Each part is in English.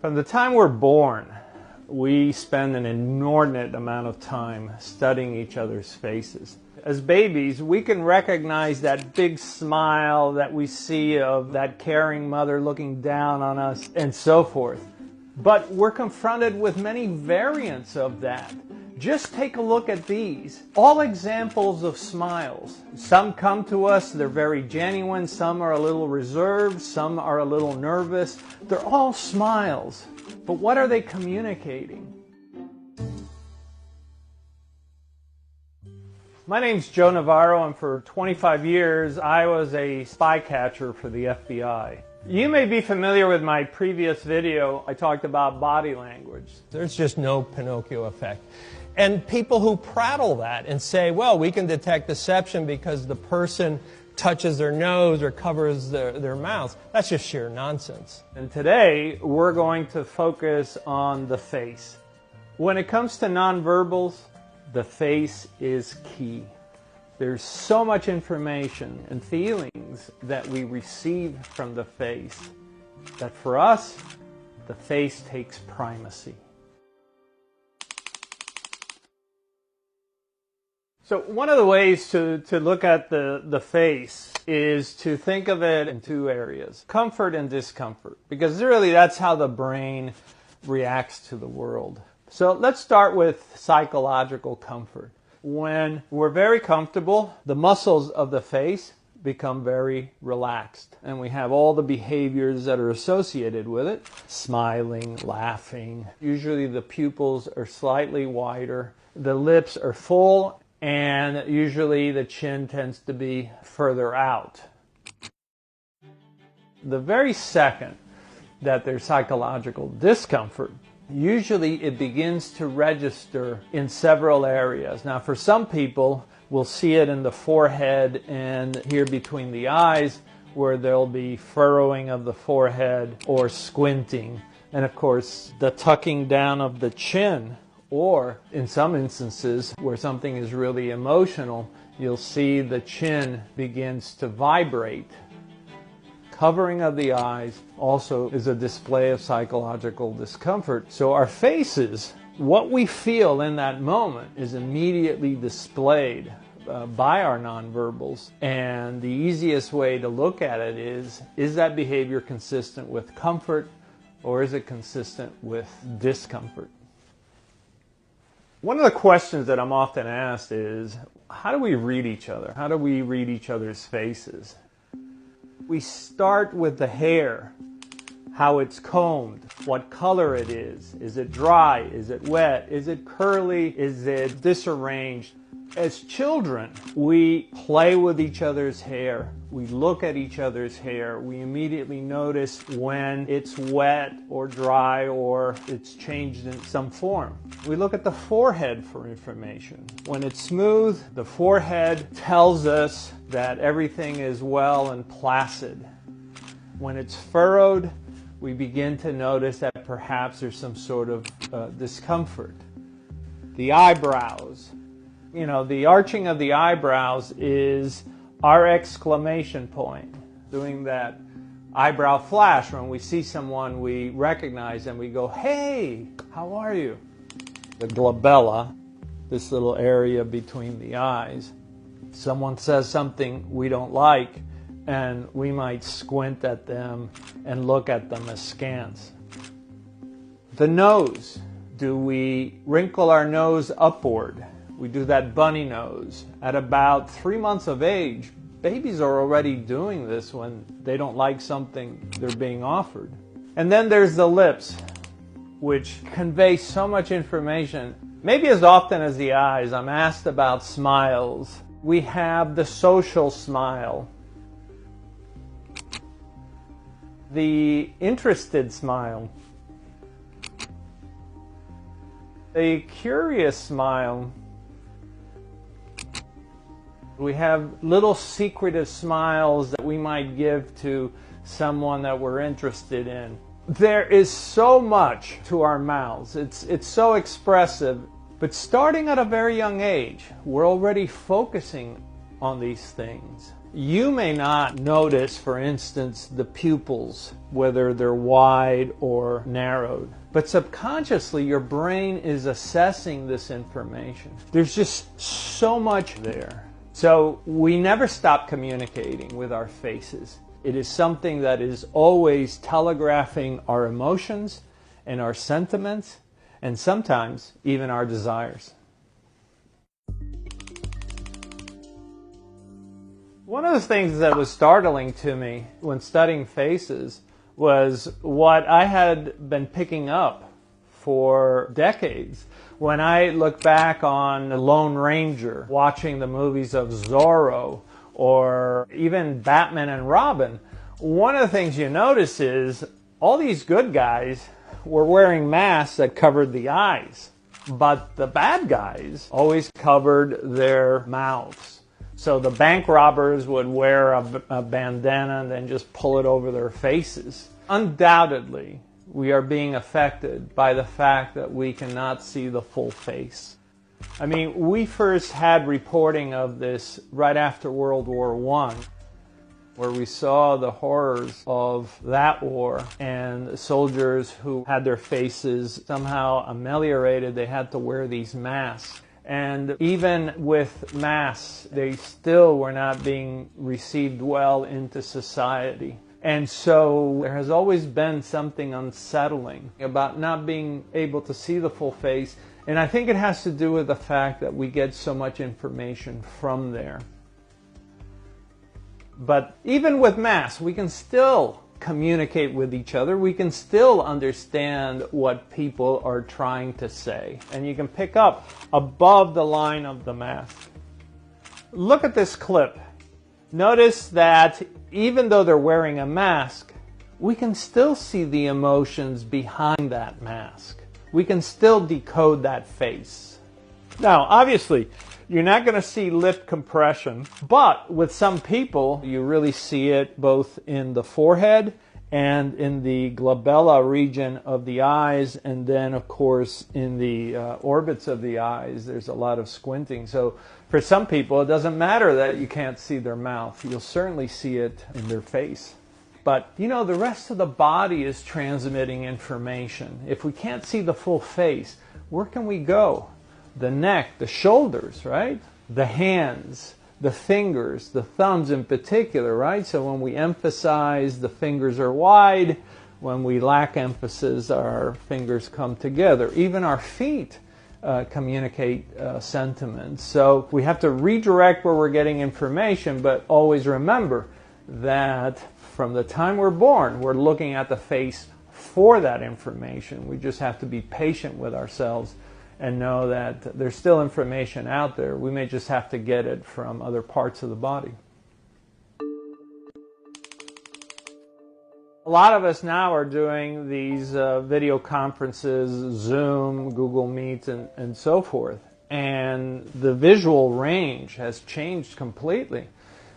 From the time we're born, we spend an inordinate amount of time studying each other's faces. As babies, we can recognize that big smile that we see of that caring mother looking down on us and so forth. But we're confronted with many variants of that. Just take a look at these. All examples of smiles. Some come to us, they're very genuine, some are a little reserved, some are a little nervous. They're all smiles. But what are they communicating? My name's Joe Navarro, and for 25 years I was a spy catcher for the FBI. You may be familiar with my previous video. I talked about body language. There's just no Pinocchio effect. And people who prattle that and say, well, we can detect deception because the person touches their nose or covers their mouth. That's just sheer nonsense. And today, we're going to focus on the face. When it comes to nonverbals, the face is key. There's so much information and feelings that we receive from the face that for us, the face takes primacy. So one of the ways to look at the face is to think of it in two areas, comfort and discomfort, because really that's how the brain reacts to the world. So let's start with psychological comfort. When we're very comfortable, the muscles of the face become very relaxed, and we have all the behaviors that are associated with it, smiling, laughing. Usually the pupils are slightly wider, the lips are full, and usually the chin tends to be further out. The very second that there's psychological discomfort, usually it begins to register in several areas. Now for some people, we'll see it in the forehead and here between the eyes, where there'll be furrowing of the forehead or squinting. And of course, the tucking down of the chin. Or in some instances where something is really emotional, you'll see the chin begins to vibrate. Covering of the eyes also is a display of psychological discomfort. So our faces, what we feel in that moment, is immediately displayed by our nonverbals. And the easiest way to look at it is that behavior consistent with comfort, or is it consistent with discomfort? One of the questions that I'm often asked is, how do we read each other? How do we read each other's faces? We start with the hair, how it's combed, what color it is. Is it dry? Is it wet? Is it curly? Is it disarranged? As children, we play with each other's hair. We look at each other's hair. We immediately notice when it's wet or dry or it's changed in some form. We look at the forehead for information. When it's smooth, the forehead tells us that everything is well and placid. When it's furrowed, we begin to notice that perhaps there's some sort of discomfort. The eyebrows. You know, the arching of the eyebrows is our exclamation point. Doing that eyebrow flash when we see someone we recognize and we go, hey, how are you? The glabella, this little area between the eyes. Someone says something we don't like and we might squint at them and look at them askance. The nose. Do we wrinkle our nose upward? We do that bunny nose. At about 3 months of age, babies are already doing this when they don't like something they're being offered. And then there's the lips, which convey so much information. Maybe as often as the eyes, I'm asked about smiles. We have the social smile, the interested smile, a curious smile. We have little secretive smiles that we might give to someone that we're interested in. There is so much to our mouths. It's so expressive. But starting at a very young age, we're already focusing on these things. You may not notice, for instance, the pupils whether they're wide or narrowed. But subconsciously, your brain is assessing this information. There's just so much there. So we never stop communicating with our faces. It is something that is always telegraphing our emotions and our sentiments, and sometimes even our desires. One of the things that was startling to me when studying faces was what I had been picking up for decades. When I look back on The Lone Ranger, watching the movies of Zorro, or even Batman and Robin, one of the things you notice is all these good guys were wearing masks that covered the eyes, but the bad guys always covered their mouths. So the bank robbers would wear a bandana and then just pull it over their faces. Undoubtedly, we are being affected by the fact that we cannot see the full face. I mean, we first had reporting of this right after World War I, where we saw the horrors of that war, and soldiers who had their faces somehow ameliorated, they had to wear these masks. And even with masks, they still were not being received well into society. And so there has always been something unsettling about not being able to see the full face. And I think it has to do with the fact that we get so much information from there. But even with masks, we can still communicate with each other. We can still understand what people are trying to say. And you can pick up above the line of the mask. Look at this clip. Notice that even though they're wearing a mask, we can still see the emotions behind that mask. We can still decode that face. Now, obviously, you're not going to see lip compression, but with some people, you really see it both in the forehead and in the glabella region of the eyes, and then, of course, in the orbits of the eyes, there's a lot of squinting. So for some people, it doesn't matter that you can't see their mouth. You'll certainly see it in their face. But, you know, the rest of the body is transmitting information. If we can't see the full face, where can we go? The neck, the shoulders, right? The hands, the fingers, the thumbs in particular, right? So when we emphasize, the fingers are wide. When we lack emphasis, our fingers come together. Even our feet communicate sentiments. So we have to redirect where we're getting information, but always remember that from the time we're born, we're looking at the face for that information. We just have to be patient with ourselves and know that there's still information out there. We may just have to get it from other parts of the body. A lot of us now are doing these video conferences, Zoom, Google Meet, and so forth. And the visual range has changed completely,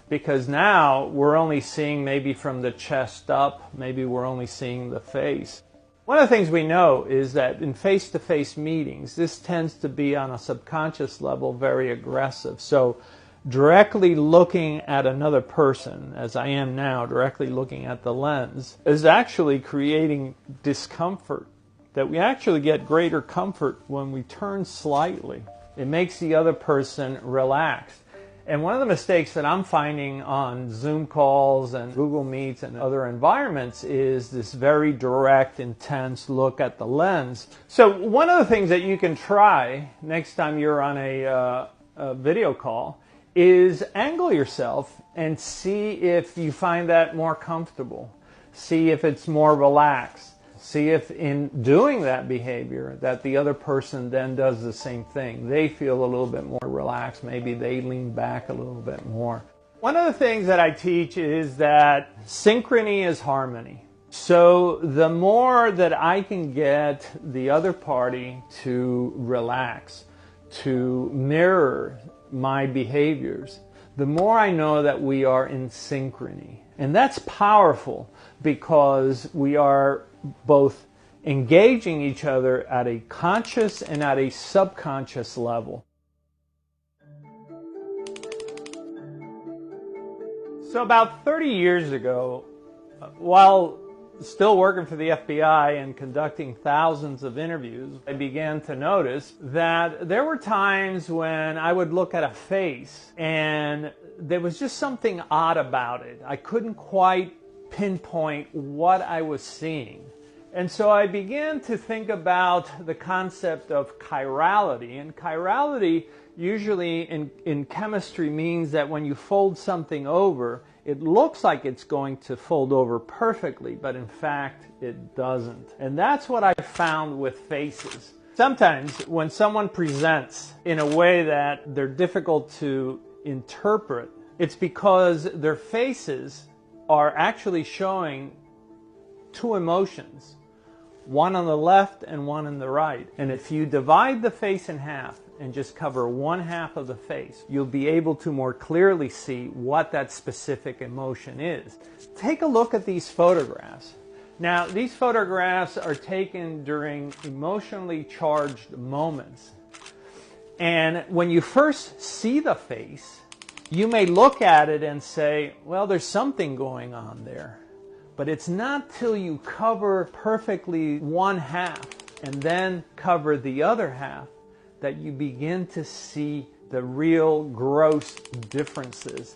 because now we're only seeing maybe from the chest up, maybe we're only seeing the face. One of the things we know is that in face-to-face meetings, this tends to be on a subconscious level very aggressive. So directly looking at another person, as I am now, directly looking at the lens, is actually creating discomfort. That we actually get greater comfort when we turn slightly. It makes the other person relaxed. And one of the mistakes that I'm finding on Zoom calls and Google Meets and other environments is this very direct, intense look at the lens. So one of the things that you can try next time you're on a video call is angle yourself and see if you find that more comfortable. See if it's more relaxed. See if in doing that behavior that the other person then does the same thing. They feel a little bit more relaxed. Maybe they lean back a little bit more. One of the things that I teach is that synchrony is harmony. So the more that I can get the other party to relax, to mirror my behaviors, the more I know that we are in synchrony. And that's powerful because we are both engaging each other at a conscious and at a subconscious level. So about 30 years ago, while Still working for the FBI and conducting thousands of interviews, I began to notice that there were times when I would look at a face and there was just something odd about it. I couldn't quite pinpoint what I was seeing. And so I began to think about the concept of chirality. And chirality usually in chemistry means that when you fold something over, it looks like it's going to fold over perfectly, but in fact, it doesn't. And that's what I found with faces. Sometimes when someone presents in a way that they're difficult to interpret, it's because their faces are actually showing two emotions, one on the left and one on the right. And if you divide the face in half and just cover one half of the face, you'll be able to more clearly see what that specific emotion is. Take a look at these photographs. Now, these photographs are taken during emotionally charged moments. And when you first see the face, you may look at it and say, well, there's something going on there. But it's not till you cover perfectly one half and then cover the other half that you begin to see the real gross differences.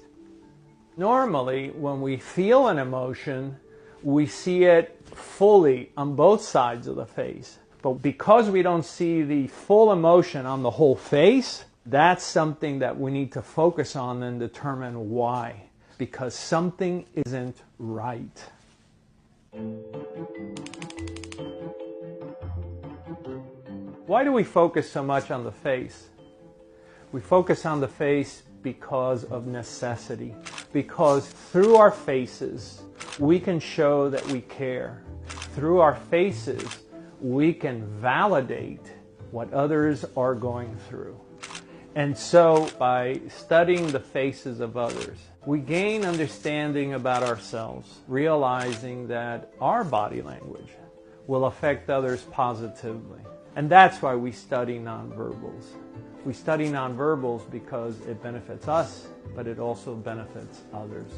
Normally, when we feel an emotion, we see it fully on both sides of the face. But because we don't see the full emotion on the whole face, that's something that we need to focus on and determine why. Because something isn't right. Why do we focus so much on the face? We focus on the face because of necessity. Because through our faces, we can show that we care. Through our faces, we can validate what others are going through. And so, by studying the faces of others, we gain understanding about ourselves, realizing that our body language will affect others positively. And that's why we study nonverbals. We study nonverbals because it benefits us, but it also benefits others.